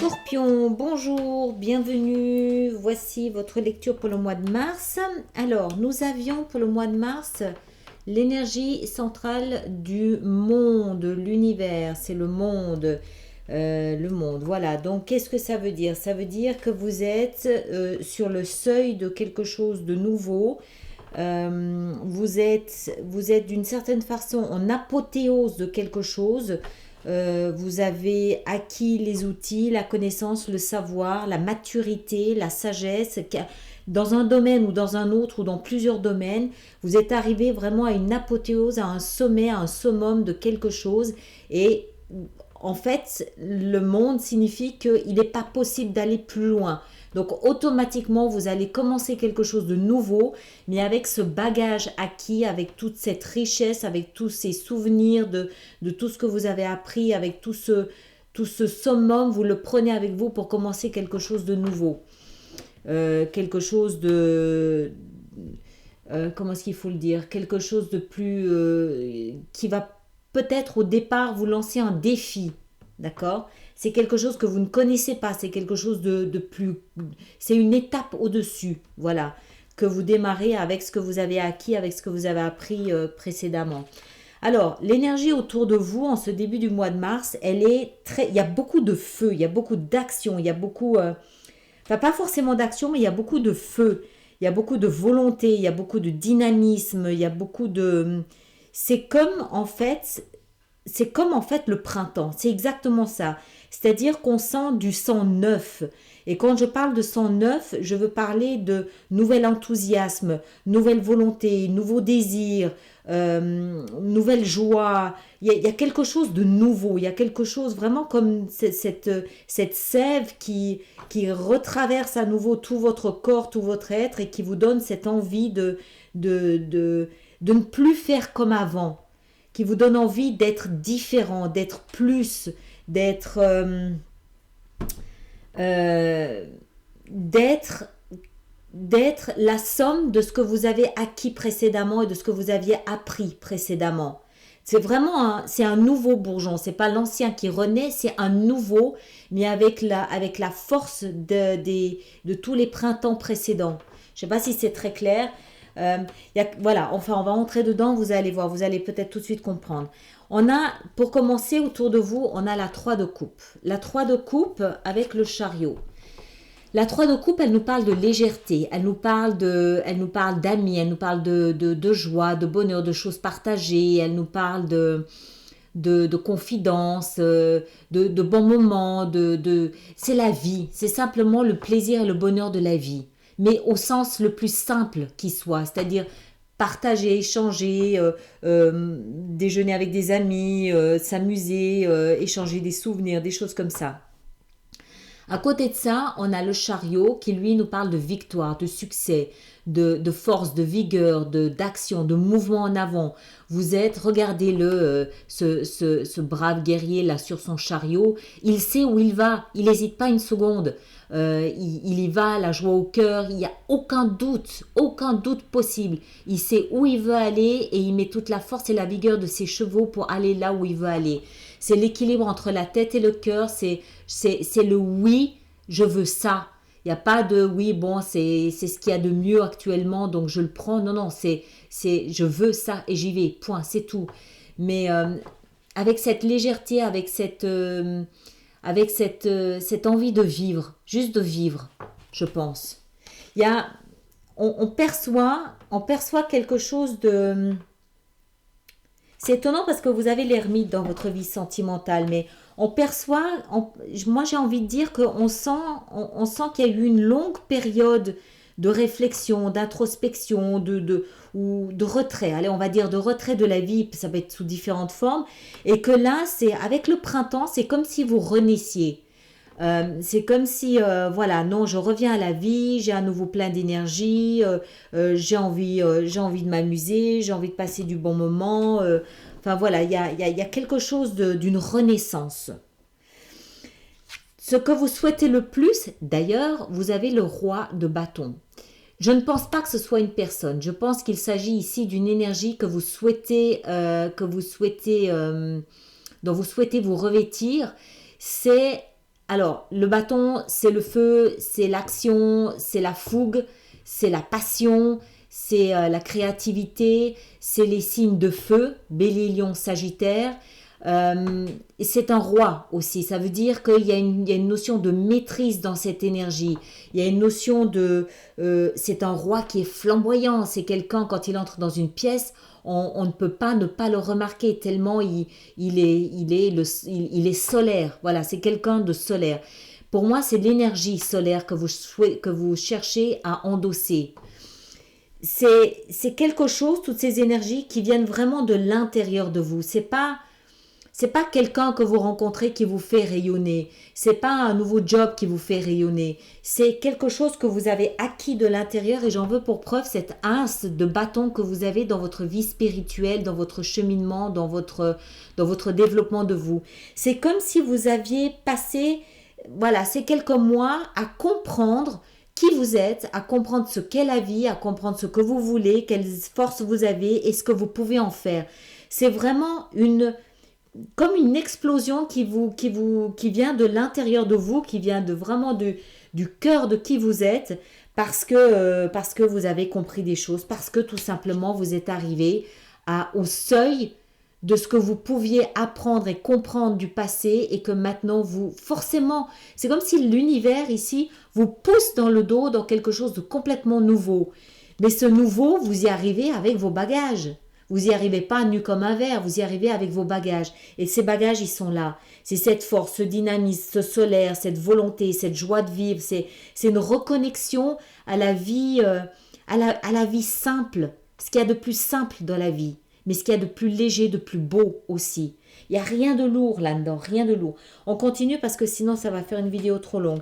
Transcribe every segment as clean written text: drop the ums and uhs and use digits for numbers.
Scorpion, bonjour, bienvenue. Voici votre lecture pour le mois de mars. Alors, nous avions pour le mois de mars l'énergie centrale du monde, l'univers, c'est le monde. Le monde, voilà. Donc, qu'est-ce que ça veut dire? Ça veut dire que vous êtes sur le seuil de quelque chose de nouveau. Vous êtes d'une certaine façon en apothéose de quelque chose. Vous avez acquis les outils, la connaissance, le savoir, la maturité, la sagesse. Dans un domaine ou dans un autre ou dans plusieurs domaines, vous êtes arrivé vraiment à une apothéose, à un sommet, à un summum de quelque chose. Et en fait, le monde signifie qu'il n'est pas possible d'aller plus loin. Donc automatiquement, vous allez commencer quelque chose de nouveau, mais avec ce bagage acquis, avec toute cette richesse, avec tous ces souvenirs de tout ce que vous avez appris, avec tout ce summum, vous le prenez avec vous pour commencer quelque chose de nouveau. Quelque chose de... comment est-ce qu'il faut le dire? Quelque chose de plus... qui va peut-être au départ vous lancer un défi, d'accord? C'est quelque chose que vous ne connaissez pas, c'est quelque chose de plus... C'est une étape au-dessus, voilà, que vous démarrez avec ce que vous avez acquis, avec ce que vous avez appris précédemment. Alors, l'énergie autour de vous en ce début du mois de mars, elle est très... Il y a beaucoup de feu, il y a beaucoup d'action, il y a beaucoup... Enfin, pas forcément d'action, mais il y a beaucoup de feu, il y a beaucoup de volonté, il y a beaucoup de dynamisme, il y a beaucoup de... C'est comme en fait le printemps, c'est exactement ça. C'est-à-dire qu'on sent du sang neuf. Et quand je parle de sang neuf, je veux parler de nouvel enthousiasme, nouvelle volonté, nouveau désir, nouvelle joie. Il y a quelque chose de nouveau, il y a quelque chose vraiment comme cette sève qui retraverse à nouveau tout votre corps, tout votre être et qui vous donne cette envie de ne plus faire comme avant, qui vous donne envie d'être différent, d'être plus, d'être d'être la somme de ce que vous avez acquis précédemment et de ce que vous aviez appris précédemment. C'est vraiment c'est un nouveau bourgeon, c'est pas l'ancien qui renaît, c'est un nouveau, mais avec la force de tous les printemps précédents. Je sais pas si c'est très clair. Voilà, enfin on va entrer dedans, vous allez voir, vous allez peut-être tout de suite comprendre. On a, pour commencer, autour de vous, on a la 3 de coupe. La 3 de coupe avec le chariot. La 3 de coupe, elle nous parle de légèreté, elle nous parle d'amis, elle nous parle de joie, de bonheur, de choses partagées, elle nous parle de confidence, de bons moments, c'est la vie, c'est simplement le plaisir et le bonheur de la vie, mais au sens le plus simple qui soit, c'est-à-dire partager, échanger, déjeuner avec des amis, s'amuser, échanger des souvenirs, des choses comme ça. À côté de ça, on a le chariot qui lui nous parle de victoire, de succès, de force, de vigueur, d'action, de mouvement en avant. Vous êtes, regardez-le, ce brave guerrier là sur son chariot, il sait où il va, il n'hésite pas une seconde. Il y va, la joie au cœur, il n'y a aucun doute possible. Il sait où il veut aller et il met toute la force et la vigueur de ses chevaux pour aller là où il veut aller. C'est l'équilibre entre la tête et le cœur, c'est le oui, je veux ça. Il n'y a pas de oui, bon, c'est ce qu'il y a de mieux actuellement, donc je le prends. Non, non, c'est je veux ça et j'y vais, point, c'est tout. Mais avec cette légèreté, avec cette envie de vivre, juste de vivre, je pense. Il y a, on perçoit quelque chose de... C'est étonnant parce que vous avez l'ermite dans votre vie sentimentale, mais moi j'ai envie de dire qu'on sent qu'il y a eu une longue période de réflexion, d'introspection, ou de retrait, allez on va dire de retrait de la vie, ça peut être sous différentes formes, et que là c'est avec le printemps, c'est comme si vous renaissiez. C'est comme si, voilà, non, je reviens à la vie, j'ai à nouveau plein d'énergie, j'ai envie de m'amuser, j'ai envie de passer du bon moment. Enfin voilà, il y a quelque chose d'une renaissance. Ce que vous souhaitez le plus, d'ailleurs, vous avez le roi de bâton. Je ne pense pas que ce soit une personne. Je pense qu'il s'agit ici d'une énergie que vous souhaitez, dont vous souhaitez vous revêtir. C'est Alors, le bâton, c'est le feu, c'est l'action, c'est la fougue, c'est la passion, c'est la créativité, c'est les signes de feu, Bélier, Lion, Sagittaire. C'est un roi aussi, ça veut dire il y a une notion de maîtrise dans cette énergie. Il y a une notion de... c'est un roi qui est flamboyant, c'est quelqu'un, quand il entre dans une pièce, on ne peut pas ne pas le remarquer tellement il est solaire. Voilà, c'est quelqu'un de solaire. Pour moi, c'est l'énergie solaire que vous cherchez à endosser. C'est quelque chose, toutes ces énergies qui viennent vraiment de l'intérieur de vous. C'est pas quelqu'un que vous rencontrez qui vous fait rayonner. C'est pas un nouveau job qui vous fait rayonner. C'est quelque chose que vous avez acquis de l'intérieur et j'en veux pour preuve cette as de bâton que vous avez dans votre vie spirituelle, dans votre cheminement, dans votre développement de vous. C'est comme si vous aviez passé, voilà, ces quelques mois à comprendre qui vous êtes, à comprendre ce qu'est la vie, à comprendre ce que vous voulez, quelles forces vous avez et ce que vous pouvez en faire. C'est vraiment comme une explosion qui vient de l'intérieur de vous, qui vient vraiment du cœur de qui vous êtes, parce que vous avez compris des choses, parce que tout simplement vous êtes arrivé au seuil de ce que vous pouviez apprendre et comprendre du passé et que maintenant forcément, c'est comme si l'univers ici vous pousse dans le dos dans quelque chose de complètement nouveau. Mais ce nouveau, vous y arrivez avec vos bagages. Vous n'y arrivez pas nu comme un verre, vous y arrivez avec vos bagages. Et ces bagages, ils sont là. C'est cette force, ce dynamisme, ce solaire, cette volonté, cette joie de vivre. C'est une reconnexion à la vie, à la vie simple. Ce qu'il y a de plus simple dans la vie. Mais ce qu'il y a de plus léger, de plus beau aussi. Il n'y a rien de lourd là-dedans, rien de lourd. On continue parce que sinon, ça va faire une vidéo trop longue.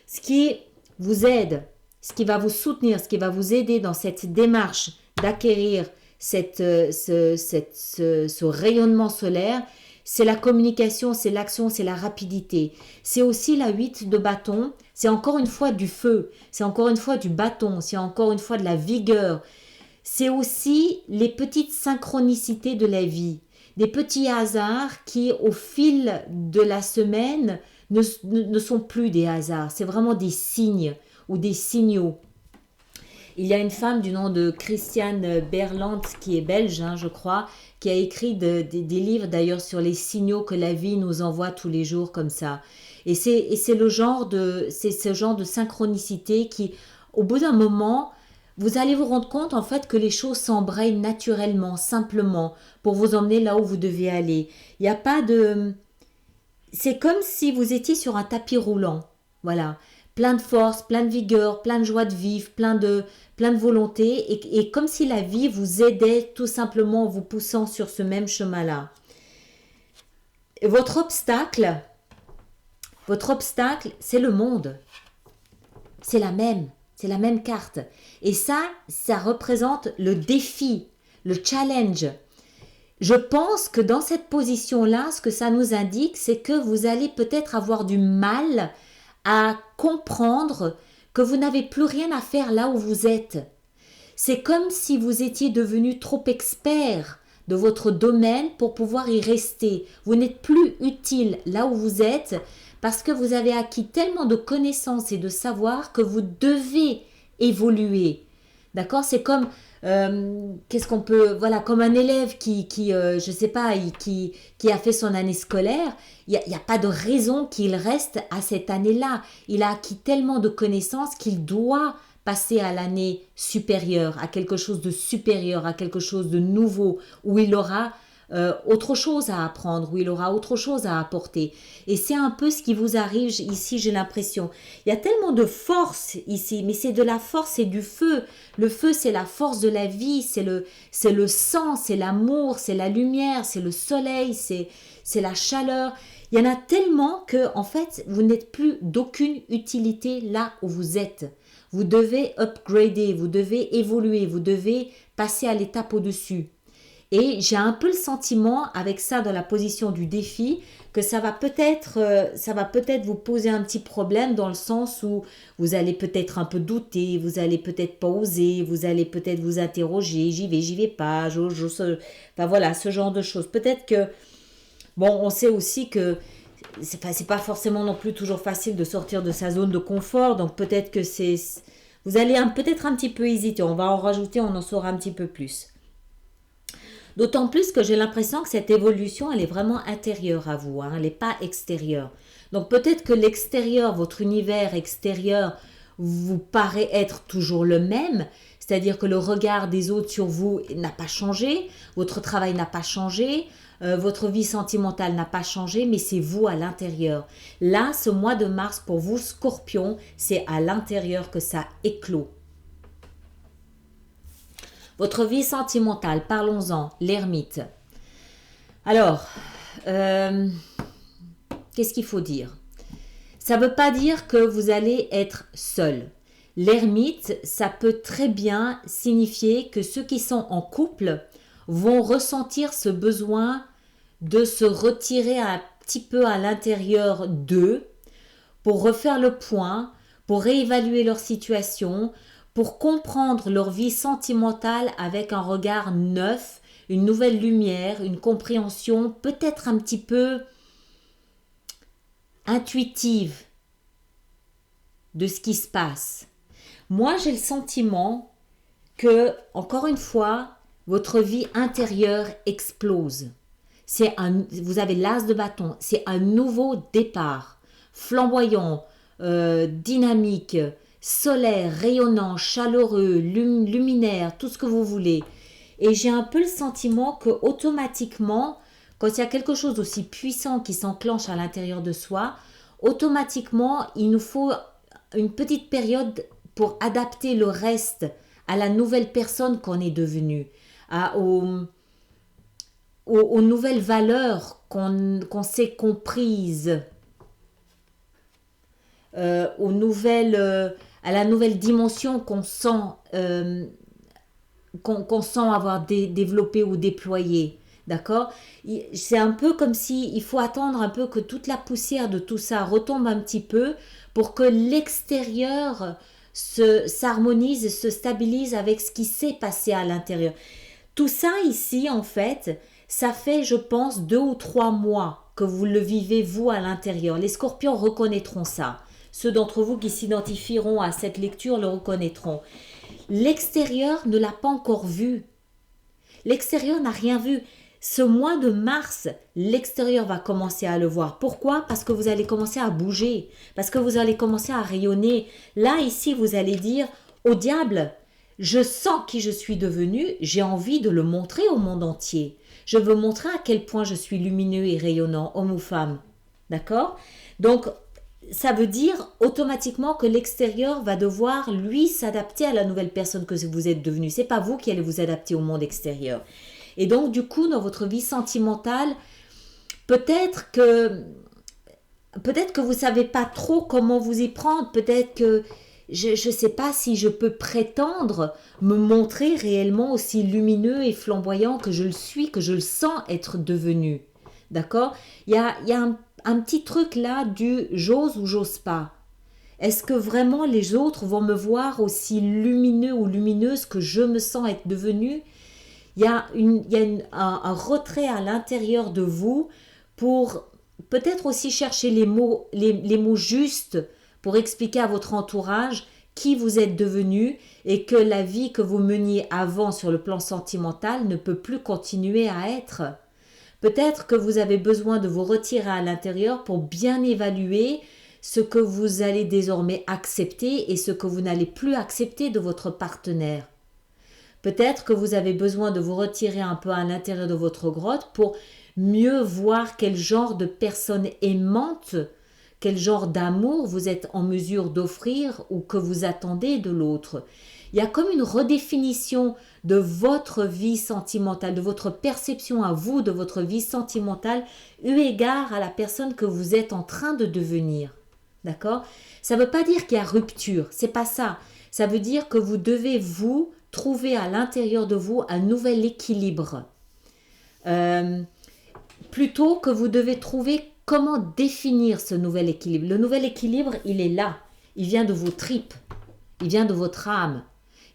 Ce qui vous aide, ce qui va vous soutenir, ce qui va vous aider dans cette démarche d'acquérir ce rayonnement solaire, c'est la communication, c'est l'action, c'est la rapidité. C'est aussi la 8 de bâton, c'est encore une fois du feu, c'est encore une fois du bâton, c'est encore une fois de la vigueur. C'est aussi les petites synchronicités de la vie, des petits hasards qui, au fil de la semaine, ne sont plus des hasards, c'est vraiment des signes ou des signaux. Il y a une femme du nom de Christiane Berland, qui est belge, je crois, qui a écrit des livres d'ailleurs sur les signaux que la vie nous envoie tous les jours comme ça. Et c'est ce genre de synchronicité qui, au bout d'un moment, vous allez vous rendre compte en fait que les choses s'embrayent naturellement, simplement, pour vous emmener là où vous devez aller. Il n'y a pas de... C'est comme si vous étiez sur un tapis roulant. Voilà. Plein de force, plein de vigueur, plein de joie de vivre, plein de volonté et comme si la vie vous aidait tout simplement en vous poussant sur ce même chemin-là. Votre obstacle, c'est le monde. C'est la même carte. Et ça représente le défi, le challenge. Je pense que dans cette position-là, ce que ça nous indique, c'est que vous allez peut-être avoir du mal à comprendre que vous n'avez plus rien à faire là où vous êtes. C'est comme si vous étiez devenu trop expert de votre domaine pour pouvoir y rester. Vous n'êtes plus utile là où vous êtes parce que vous avez acquis tellement de connaissances et de savoir que vous devez évoluer. D'accord? C'est comme comme un élève qui je sais pas, qui a fait son année scolaire, il y a pas de raison qu'il reste à cette année-là. Il a acquis tellement de connaissances qu'il doit passer à l'année supérieure, à quelque chose de supérieur, à quelque chose de nouveau, où il aura autre chose à apprendre, où il aura autre chose à apporter. Et c'est un peu ce qui vous arrive ici, j'ai l'impression. Il y a tellement de force ici, mais c'est de la force et du feu. Le feu, c'est la force de la vie, c'est le sang, c'est l'amour, c'est la lumière, c'est le soleil, c'est la chaleur. Il y en a tellement que, en fait, vous n'êtes plus d'aucune utilité là où vous êtes. Vous devez upgrader, vous devez évoluer, vous devez passer à l'étape au-dessus. Et j'ai un peu le sentiment, avec ça dans la position du défi, que ça va peut-être vous poser un petit problème dans le sens où vous allez peut-être un peu douter, vous allez peut-être pas oser, vous allez peut-être vous interroger, j'y vais pas, enfin voilà, ce genre de choses. Peut-être que, bon, on sait aussi que c'est pas forcément non plus toujours facile de sortir de sa zone de confort, donc peut-être que vous allez peut-être un petit peu hésiter, on va en rajouter, on en saura un petit peu plus. D'autant plus que j'ai l'impression que cette évolution, elle est vraiment intérieure à vous, hein, elle n'est pas extérieure. Donc peut-être que l'extérieur, votre univers extérieur, vous paraît être toujours le même, c'est-à-dire que le regard des autres sur vous n'a pas changé, votre travail n'a pas changé, votre vie sentimentale n'a pas changé, mais c'est vous à l'intérieur. Là, ce mois de mars, pour vous, Scorpion, c'est à l'intérieur que ça éclot. Votre vie sentimentale, parlons-en, l'ermite. Alors, qu'est-ce qu'il faut dire? Ça ne veut pas dire que vous allez être seul. L'ermite, ça peut très bien signifier que ceux qui sont en couple vont ressentir ce besoin de se retirer un petit peu à l'intérieur d'eux pour refaire le point, pour réévaluer leur situation, pour comprendre leur vie sentimentale avec un regard neuf, une nouvelle lumière, une compréhension peut-être un petit peu intuitive de ce qui se passe. Moi, j'ai le sentiment que, encore une fois, votre vie intérieure explose. Vous avez l'as de bâton, c'est un nouveau départ, flamboyant, dynamique, solaire, rayonnant, chaleureux, luminaire, tout ce que vous voulez. Et j'ai un peu le sentiment que automatiquement, quand il y a quelque chose d'aussi puissant qui s'enclenche à l'intérieur de soi, automatiquement, il nous faut une petite période pour adapter le reste à la nouvelle personne qu'on est devenue, aux nouvelles valeurs qu'on s'est comprises, à la nouvelle dimension qu'on sent, qu'on sent avoir développé ou déployé. D'accord? C'est un peu comme si il faut attendre un peu que toute la poussière de tout ça retombe un petit peu pour que l'extérieur s'harmonise et se stabilise avec ce qui s'est passé à l'intérieur. Tout ça ici, en fait, ça fait, je pense, 2 ou 3 mois que vous le vivez, vous, à l'intérieur. Les scorpions reconnaîtront ça. Ceux d'entre vous qui s'identifieront à cette lecture le reconnaîtront. L'extérieur ne l'a pas encore vu. L'extérieur n'a rien vu. Ce mois de mars, l'extérieur va commencer à le voir. Pourquoi? Parce que vous allez commencer à bouger, parce que vous allez commencer à rayonner. Là, ici, vous allez dire, au diable, je sens qui je suis devenu, j'ai envie de le montrer au monde entier. Je veux montrer à quel point je suis lumineux et rayonnant, homme ou femme. D'accord? Donc, ça veut dire automatiquement que l'extérieur va devoir, lui, s'adapter à la nouvelle personne que vous êtes devenu. Ce n'est pas vous qui allez vous adapter au monde extérieur. Et donc, du coup, dans votre vie sentimentale, peut-être que vous ne savez pas trop comment vous y prendre. Peut-être que je ne sais pas si je peux prétendre me montrer réellement aussi lumineux et flamboyant que je le suis, que je le sens être devenu. D'accord? Il y a un petit truc là du j'ose ou j'ose pas. Est-ce que vraiment les autres vont me voir aussi lumineux ou lumineuse que je me sens être devenue? Il y a un retrait à l'intérieur de vous pour peut-être aussi chercher les mots justes pour expliquer à votre entourage qui vous êtes devenu et que la vie que vous meniez avant sur le plan sentimental ne peut plus continuer à être. Peut-être que vous avez besoin de vous retirer à l'intérieur pour bien évaluer ce que vous allez désormais accepter et ce que vous n'allez plus accepter de votre partenaire. Peut-être que vous avez besoin de vous retirer un peu à l'intérieur de votre grotte pour mieux voir quel genre de personne aimante, quel genre d'amour vous êtes en mesure d'offrir ou que vous attendez de l'autre. Il y a comme une redéfinition de votre vie sentimentale, de votre perception à vous, de votre vie sentimentale, eu égard à la personne que vous êtes en train de devenir. D'accord? Ça ne veut pas dire qu'il y a rupture, c'est pas ça. Ça veut dire que vous devez vous trouver à l'intérieur de vous un nouvel équilibre. Plutôt que vous devez trouver comment définir ce nouvel équilibre. Le nouvel équilibre, il est là. Il vient de vos tripes. Il vient de votre âme.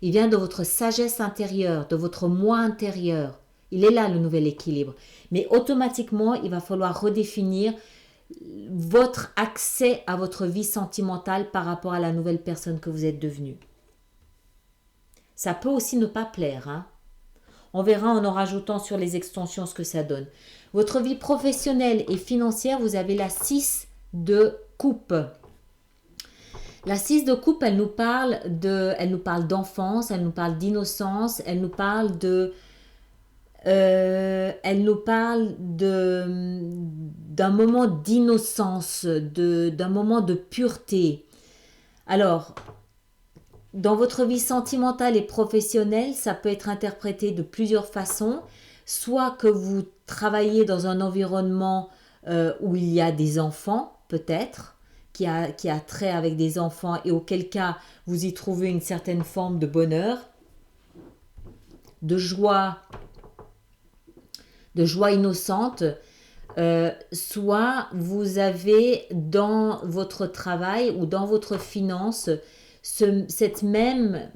Il vient de votre sagesse intérieure, de votre moi intérieur. Il est là le nouvel équilibre. Mais automatiquement, il va falloir redéfinir votre accès à votre vie sentimentale par rapport à la nouvelle personne que vous êtes devenue. Ça peut aussi ne pas plaire, hein. On verra en rajoutant sur les extensions ce que ça donne. Votre vie professionnelle et financière, vous avez la 6 de coupe. La 6 de coupe, elle nous parle d'enfance, elle nous parle d'innocence, elle nous parle d'un moment d'innocence, d'un moment de pureté. Alors, dans votre vie sentimentale et professionnelle, ça peut être interprété de plusieurs façons. Soit que vous travaillez dans un environnement où il y a des enfants, peut-être, qui a trait avec des enfants et auquel cas vous y trouvez une certaine forme de bonheur, de joie innocente. Soit vous avez dans votre travail ou dans votre finance cette même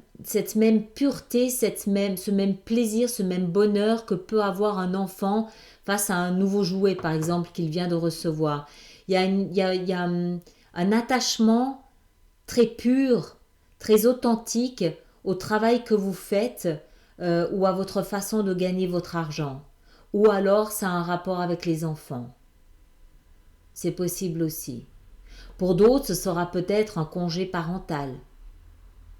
pureté, ce même plaisir, ce même bonheur que peut avoir un enfant face à un nouveau jouet, par exemple, qu'il vient de recevoir. Il y a un attachement très pur, très authentique au travail que vous faites ou à votre façon de gagner votre argent. Ou alors, ça a un rapport avec les enfants. C'est possible aussi. Pour d'autres, ce sera peut-être un congé parental.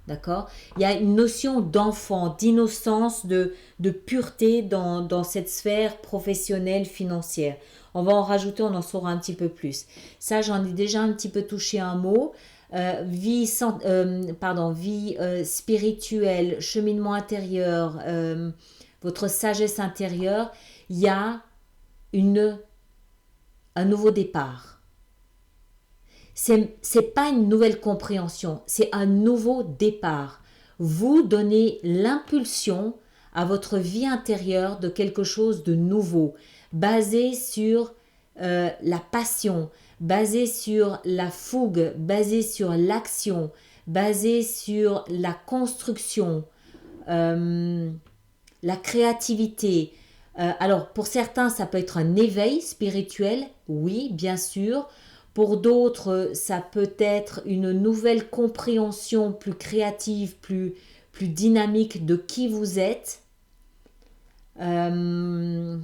D'accord? Il y a une notion d'enfant, d'innocence, de pureté dans cette sphère professionnelle, financière. On va en rajouter, on en saura un petit peu plus. Ça, j'en ai déjà un petit peu touché un mot. Vie spirituelle, cheminement intérieur, votre sagesse intérieure, il y a un nouveau départ. C'est pas une nouvelle compréhension, c'est un nouveau départ. Vous donnez l'impulsion à votre vie intérieure de quelque chose de nouveau, basé sur la passion, basé sur la fougue, basé sur l'action, basé sur la construction, la créativité. Alors, pour certains, ça peut être un éveil spirituel, oui, bien sûr. Pour d'autres, ça peut être une nouvelle compréhension plus créative, plus dynamique de qui vous êtes. On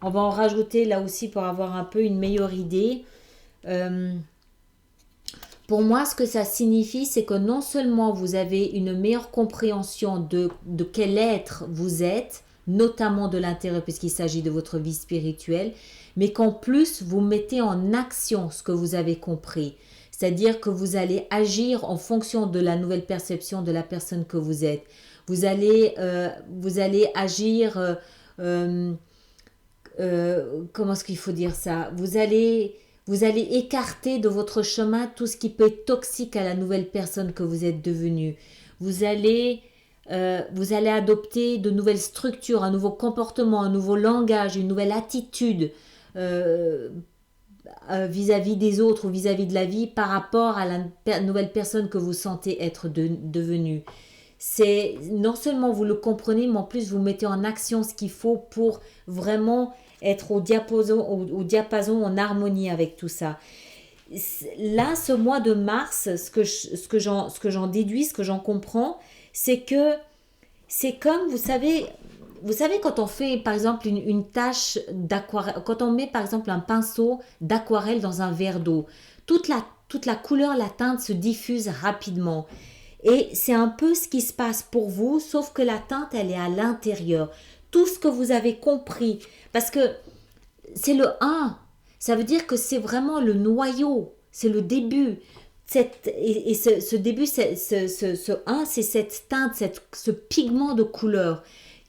va en rajouter là aussi pour avoir un peu une meilleure idée. Pour moi, ce que ça signifie, c'est que non seulement vous avez une meilleure compréhension de quel être vous êtes, notamment de l'intérieur puisqu'il s'agit de votre vie spirituelle, mais qu'en plus, vous mettez en action ce que vous avez compris. C'est-à-dire que vous allez agir en fonction de la nouvelle perception de la personne que vous êtes. Vous allez agir... comment est-ce qu'il faut dire ça? Vous allez écarter de votre chemin tout ce qui peut être toxique à la nouvelle personne que vous êtes devenue. Vous allez adopter de nouvelles structures, un nouveau comportement, un nouveau langage, une nouvelle attitude vis-à-vis des autres ou vis-à-vis de la vie par rapport à la nouvelle personne que vous sentez être devenue. C'est non seulement vous le comprenez, mais en plus vous mettez en action ce qu'il faut pour vraiment être au diapason en harmonie avec tout ça. Là, ce mois de mars, ce que j'en déduis, ce que j'en comprends, c'est que c'est comme, vous savez quand on fait par exemple une tâche d'aquarelle, quand on met par exemple un pinceau d'aquarelle dans un verre d'eau, toute la couleur, la teinte se diffuse rapidement. Et c'est un peu ce qui se passe pour vous, sauf que la teinte, elle est à l'intérieur. Tout ce que vous avez compris, parce que c'est le 1, ça veut dire que c'est vraiment le noyau, c'est le début. Ce début, ce 1, c'est cette teinte, ce pigment de couleur.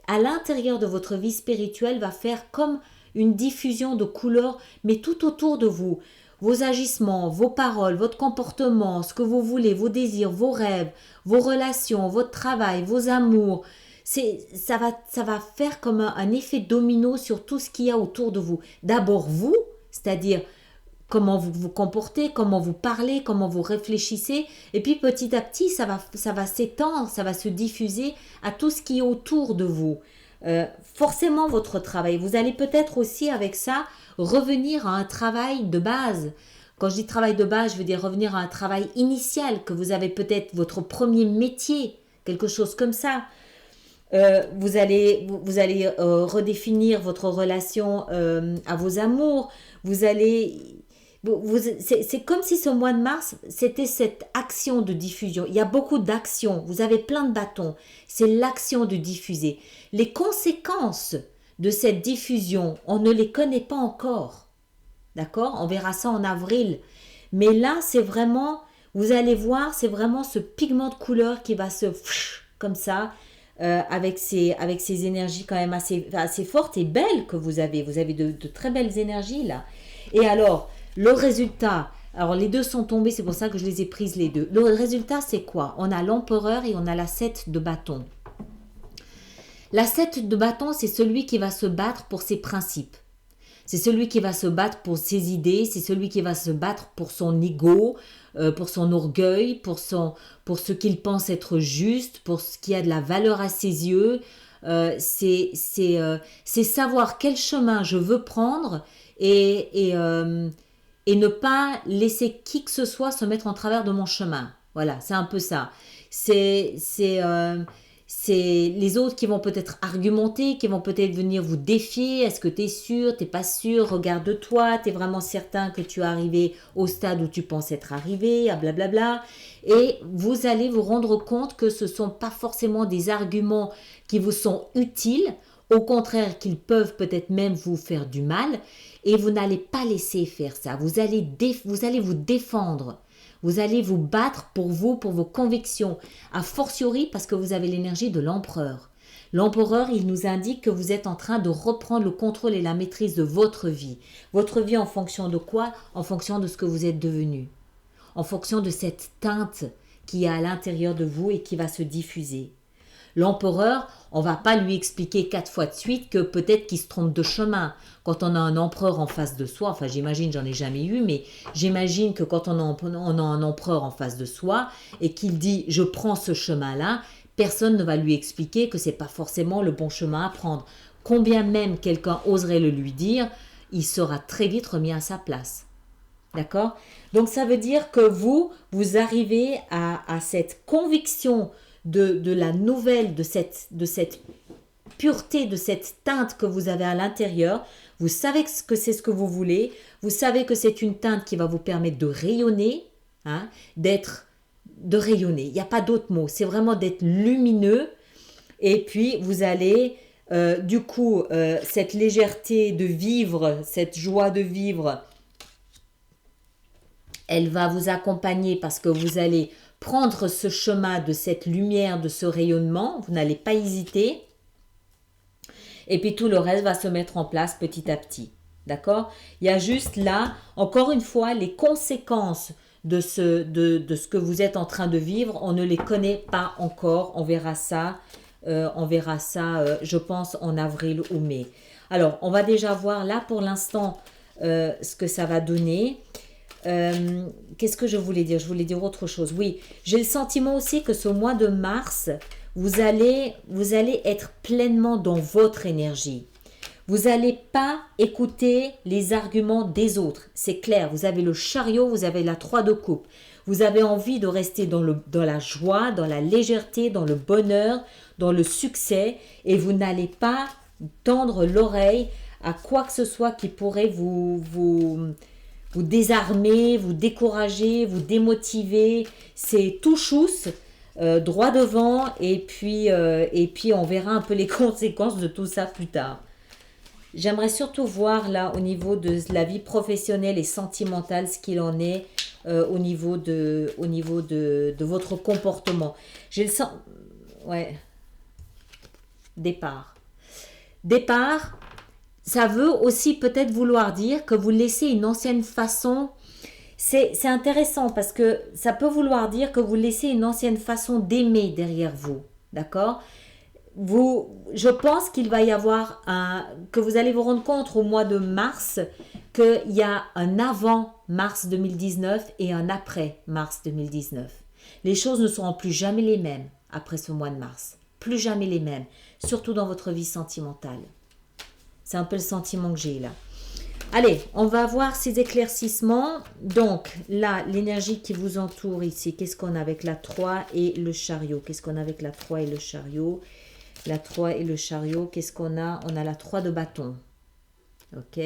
À l'intérieur de votre vie spirituelle va faire comme une diffusion de couleurs, mais tout autour de vous. Vos agissements, vos paroles, votre comportement, ce que vous voulez, vos désirs, vos rêves, vos relations, votre travail, vos amours. Ça va faire comme un effet domino sur tout ce qu'il y a autour de vous. D'abord vous, c'est-à-dire comment vous vous comportez, comment vous parlez, comment vous réfléchissez. Et puis petit à petit, ça va s'étendre, ça va se diffuser à tout ce qui est autour de vous. forcément votre travail. Vous allez peut-être aussi avec ça revenir à un travail de base. Quand je dis travail de base, je veux dire revenir à un travail initial, que vous avez peut-être votre premier métier, quelque chose comme ça. Vous allez redéfinir votre relation à vos amours. C'est comme si ce mois de mars, c'était cette action de diffusion. Il y a beaucoup d'actions. Vous avez plein de bâtons. C'est l'action de diffuser. Les conséquences de cette diffusion, on ne les connaît pas encore. D'accord? On verra ça en avril. Mais là, c'est vraiment, vous allez voir, c'est vraiment ce pigment de couleur qui va se comme ça, avec ces énergies quand même assez fortes et belles que vous avez. Vous avez de très belles énergies là. Et alors, le résultat, alors les deux sont tombés, c'est pour ça que je les ai prises les deux. Le résultat, c'est quoi? On a l'empereur et on a la 7 de bâton. La 7 de bâton, c'est celui qui va se battre pour ses principes. C'est celui qui va se battre pour ses idées, c'est celui qui va se battre pour son ego, pour son orgueil, pour ce qu'il pense être juste, pour ce qui a de la valeur à ses yeux. C'est savoir quel chemin je veux prendre et ne pas laisser qui que ce soit se mettre en travers de mon chemin. Voilà, c'est un peu ça. C'est les autres qui vont peut-être argumenter, qui vont peut-être venir vous défier. Est-ce que tu es sûr, tu n'es pas sûr, regarde-toi, tu es vraiment certain que tu es arrivé au stade où tu penses être arrivé, blablabla. Et vous allez vous rendre compte que ce ne sont pas forcément des arguments qui vous sont utiles, au contraire qu'ils peuvent peut-être même vous faire du mal, et vous n'allez pas laisser faire ça. Vous allez vous défendre. Vous allez vous battre pour vous, pour vos convictions, a fortiori parce que vous avez l'énergie de l'empereur. L'empereur, il nous indique que vous êtes en train de reprendre le contrôle et la maîtrise de votre vie. Votre vie en fonction de quoi? En fonction de ce que vous êtes devenu. En fonction de cette teinte qui est à l'intérieur de vous et qui va se diffuser. L'empereur, on va pas lui expliquer 4 fois de suite que peut-être qu'il se trompe de chemin. Quand on a un empereur en face de soi, enfin j'imagine, j'en ai jamais eu, mais j'imagine que quand on a un empereur en face de soi et qu'il dit « je prends ce chemin-là », personne ne va lui expliquer que c'est pas forcément le bon chemin à prendre. Combien même quelqu'un oserait le lui dire, il sera très vite remis à sa place. D'accord? Donc ça veut dire que vous arrivez à cette conviction de la nouvelle, de cette pureté, de cette teinte que vous avez à l'intérieur. Vous savez que c'est ce que vous voulez. Vous savez que c'est une teinte qui va vous permettre de rayonner, hein, de rayonner. Il n'y a pas d'autre mot. C'est vraiment d'être lumineux. Et puis, vous allez, cette légèreté de vivre, cette joie de vivre, elle va vous accompagner parce que vous allez prendre ce chemin de cette lumière, de ce rayonnement. Vous n'allez pas hésiter. Et puis tout le reste va se mettre en place petit à petit. D'accord? Il y a juste là, encore une fois, les conséquences de ce que vous êtes en train de vivre, on ne les connaît pas encore. On verra ça, je pense, en avril ou mai. Alors, on va déjà voir là pour l'instant ce que ça va donner. Qu'est-ce que je voulais dire? Je voulais dire autre chose. Oui, j'ai le sentiment aussi que ce mois de mars, vous allez être pleinement dans votre énergie. Vous n'allez pas écouter les arguments des autres. C'est clair, vous avez le chariot, vous avez la 3 de coupe. Vous avez envie de rester dans la joie, dans la légèreté, dans le bonheur, dans le succès. Et vous n'allez pas tendre l'oreille à quoi que ce soit qui pourrait vous désarmer, vous décourager, vous démotiver. C'est tout chousse. Droit devant et puis on verra un peu les conséquences de tout ça plus tard. J'aimerais surtout voir là au niveau de la vie professionnelle et sentimentale ce qu'il en est au niveau de votre comportement. J'ai le sens... Ouais. Départ, ça veut aussi peut-être vouloir dire que vous laissez une ancienne façon. C'est intéressant parce que ça peut vouloir dire que vous laissez une ancienne façon d'aimer derrière vous, d'accord? Je pense qu'il va y avoir que vous allez vous rendre compte au mois de mars qu'il y a un avant mars 2019 et un après mars 2019. Les choses ne seront plus jamais les mêmes après ce mois de mars, plus jamais les mêmes, surtout dans votre vie sentimentale. C'est un peu le sentiment que j'ai là. Allez, on va voir ces éclaircissements. Donc là, l'énergie qui vous entoure ici, qu'est-ce qu'on a avec la 3 et le chariot? Qu'est-ce qu'on a avec la 3 et le chariot? La 3 et le chariot, qu'est-ce qu'on a? On a la 3 de bâton. Ok.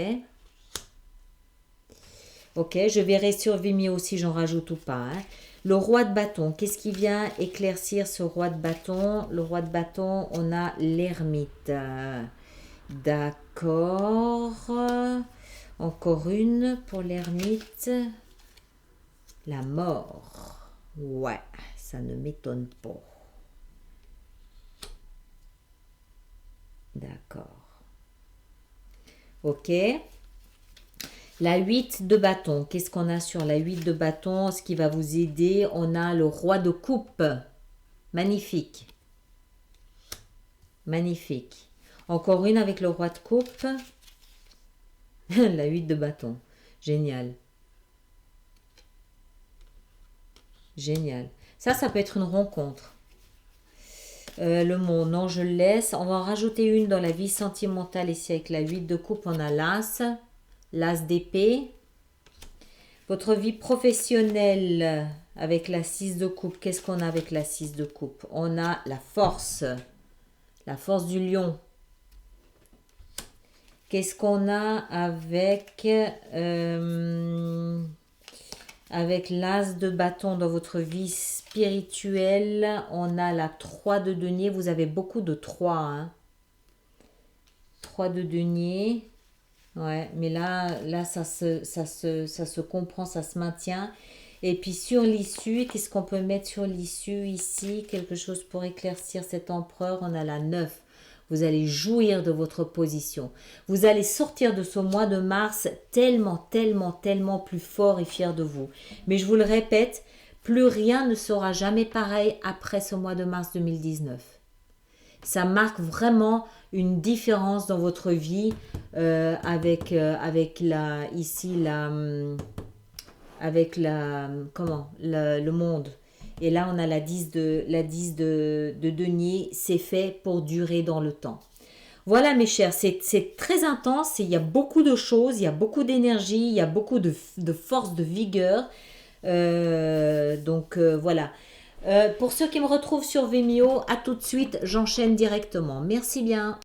Ok, je verrai sur Vimeo si j'en rajoute ou pas. Hein. Le roi de bâton, qu'est-ce qui vient éclaircir ce roi de bâton? Le roi de bâton, on a l'ermite. D'accord. Encore une pour l'ermite. La mort. Ouais, ça ne m'étonne pas. D'accord. Ok. La 8 de bâton. Qu'est-ce qu'on a sur la 8 de bâton? Ce qui va vous aider, on a le roi de coupe. Magnifique. Magnifique. Encore une avec le roi de coupe. La 8 de bâton. Génial. Génial. Ça peut être une rencontre. Le mot, non, je le laisse. On va en rajouter une dans la vie sentimentale ici avec la 8 de coupe. On a l'as. L'as d'épée. Votre vie professionnelle avec la 6 de coupe. Qu'est-ce qu'on a avec la 6 de coupe? On a la force. La force du lion. Qu'est-ce qu'on a avec l'as de bâton dans votre vie spirituelle? On a la 3 de denier. Vous avez beaucoup de 3. Hein. 3 de denier. Ouais, mais là ça se comprend, ça se maintient. Et puis sur l'issue, qu'est-ce qu'on peut mettre sur l'issue ici? Quelque chose pour éclaircir cet empereur. On a la 9. Vous allez jouir de votre position. Vous allez sortir de ce mois de mars tellement, tellement, tellement plus fort et fier de vous. Mais je vous le répète, plus rien ne sera jamais pareil après ce mois de mars 2019. Ça marque vraiment une différence dans votre vie avec le monde. Et là, on a la 10 de denier. C'est fait pour durer dans le temps. Voilà, mes chers, c'est très intense. Il y a beaucoup de choses, il y a beaucoup d'énergie, il y a beaucoup de force, de vigueur. Voilà. Pour ceux qui me retrouvent sur Vimeo, à tout de suite, j'enchaîne directement. Merci bien.